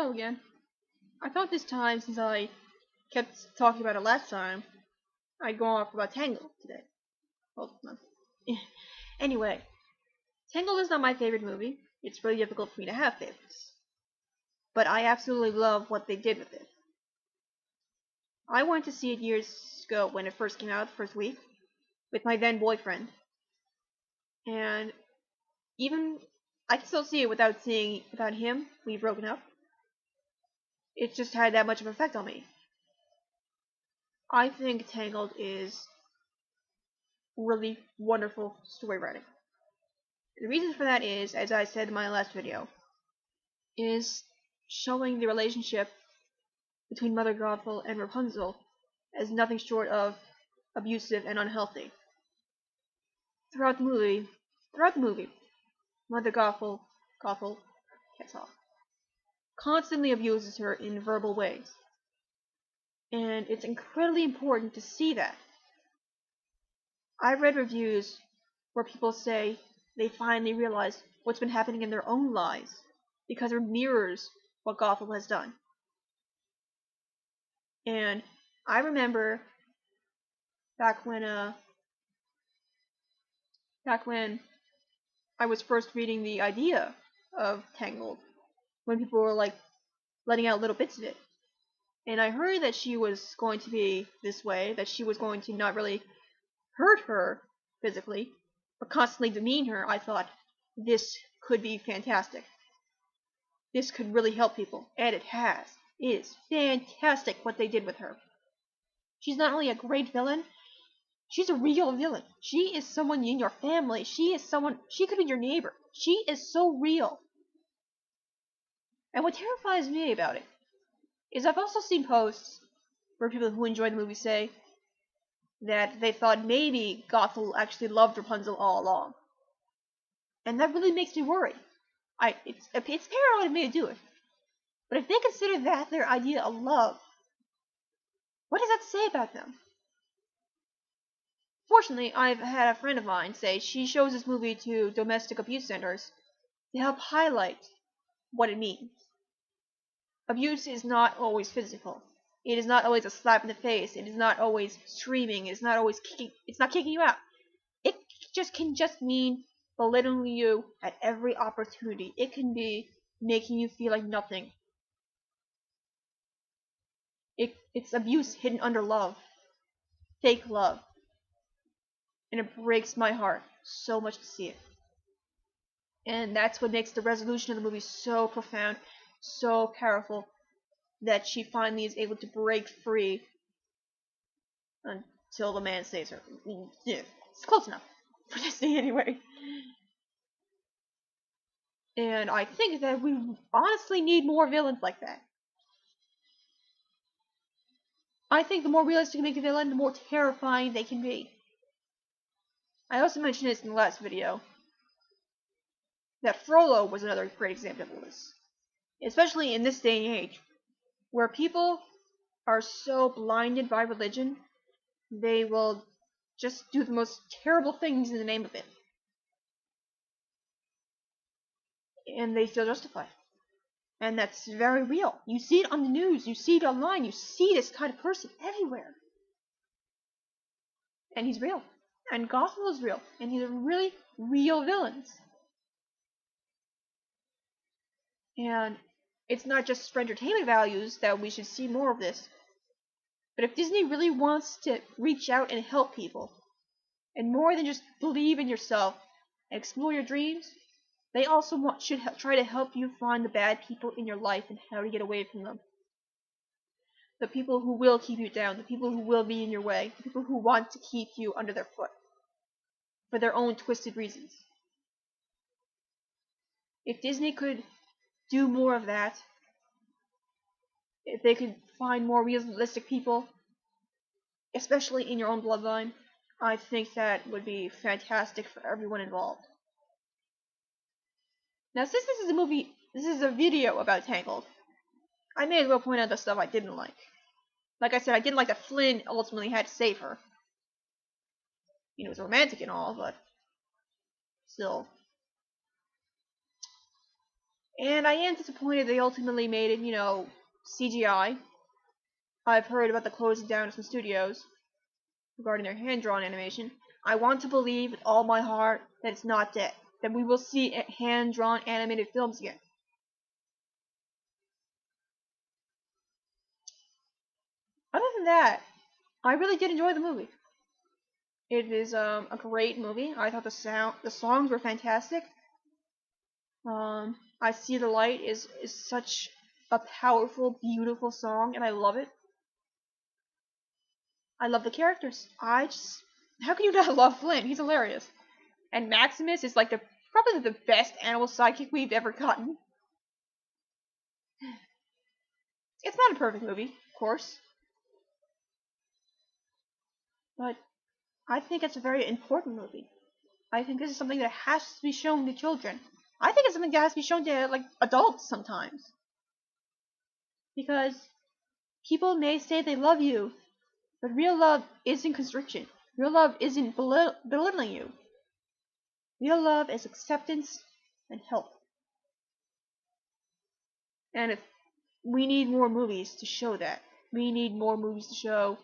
Hello again. I thought this time, since I kept talking about it last time, I'd go off about Tangled today. Well, no. Anyway, Tangled is not my favorite movie. It's really difficult for me to have favorites. But I absolutely love what they did with it. I went to see it years ago when it first came out, the first week, with my then boyfriend. And even I can still see it without him. We've broken up. It just had that much of an effect on me. I think Tangled is really wonderful story writing. The reason for that is, as I said in my last video, is showing the relationship between Mother Gothel and Rapunzel as nothing short of abusive and unhealthy. Throughout the movie, Mother Gothel can't talk, constantly abuses her in verbal ways. And it's incredibly important to see that. I've read reviews where people say they finally realize what's been happening in their own lives because it mirrors what Gothel has done. And I remember back when I was first reading the idea of Tangled, when people were like letting out little bits of it. And I heard that she was going to be this way, that she was going to not really hurt her physically, but constantly demean her. I thought, this could be fantastic. This could really help people, and it has. It is fantastic what they did with her. She's not only a great villain, she's a real villain. She is someone in your family. She could be your neighbor. She is so real. And what terrifies me about it is I've also seen posts where people who enjoy the movie say that they thought maybe Gothel actually loved Rapunzel all along. And that really makes me worry. It's paranoid of me to do it. But if they consider that their idea of love, what does that say about them? Fortunately, I've had a friend of mine say she shows this movie to domestic abuse centers to help highlight what it means. Abuse is not always physical. It is not always a slap in the face. It is not always screaming. It's not always kicking. It's not kicking you out. It can just mean belittling you at every opportunity. It can be making you feel like nothing. It's abuse hidden under love. Fake love. And it breaks my heart so much to see it. And that's what makes the resolution of the movie so profound, so powerful, that she finally is able to break free until the man saves her. Yeah, it's close enough for Disney anyway. And I think that we honestly need more villains like that. I think the more realistic you make the villain, the more terrifying they can be. I also mentioned this in the last video, that Frollo was another great example of this. Especially in this day and age, where people are so blinded by religion, they will just do the most terrible things in the name of it. And they feel justified. And that's very real. You see it on the news, you see it online, you see this kind of person everywhere. And he's real. And Gothel is real. And he's a really real villain. And it's not just for entertainment values that we should see more of this. But if Disney really wants to reach out and help people, and more than just believe in yourself and explore your dreams, they also should try to help you find the bad people in your life and how to get away from them. The people who will keep you down, the people who will be in your way, the people who want to keep you under their foot for their own twisted reasons. If Disney could do more of that, if they could find more realistic people, especially in your own bloodline, I think that would be fantastic for everyone involved. Now, since this is a video about Tangled, I may as well point out the stuff I didn't like. Like I said, I didn't like that Flynn ultimately had to save her. You know, it was romantic and all, but still. And I am disappointed they ultimately made it, CGI. I've heard about the closing down of some studios regarding their hand-drawn animation. I want to believe with all my heart that it's not dead, that we will see hand-drawn animated films again. Other than that, I really did enjoy the movie. It is a great movie. I thought the songs were fantastic. I See the Light is such a powerful, beautiful song, and I love it. I love the characters. How can you not love Flynn? He's hilarious. And Maximus is like probably the best animal sidekick we've ever gotten. It's not a perfect movie, of course, but I think it's a very important movie. I think this is something that has to be shown to children. I think it's something that has to be shown to like adults sometimes. Because people may say they love you, but real love isn't constriction. Real love isn't belittling you. Real love is acceptance and help. And if we need more movies to show that. We need more movies to show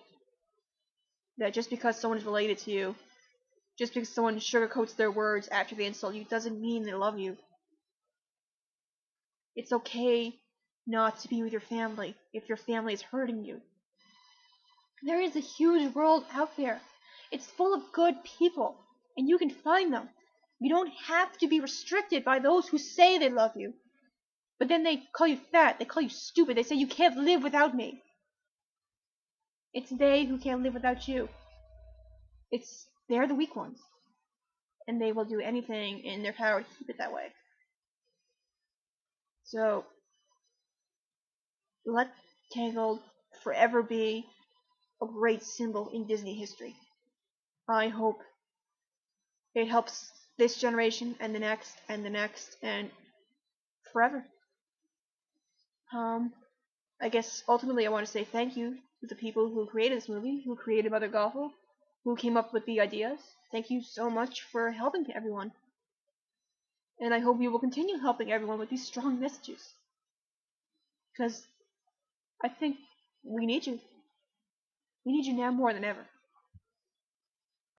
that just because someone is related to you, just because someone sugarcoats their words after they insult you, doesn't mean they love you. It's okay not to be with your family if your family is hurting you. There is a huge world out there. It's full of good people, and you can find them. You don't have to be restricted by those who say they love you. But then they call you fat, they call you stupid, they say you can't live without me. It's they who can't live without you. They're the weak ones. And they will do anything in their power to keep it that way. So, let Tangled forever be a great symbol in Disney history. I hope it helps this generation and the next and the next and forever. I guess ultimately I want to say thank you to the people who created this movie, who created Mother Gothel, who came up with the ideas. Thank you so much for helping everyone. And I hope you will continue helping everyone with these strong messages. Because I think we need you. We need you now more than ever.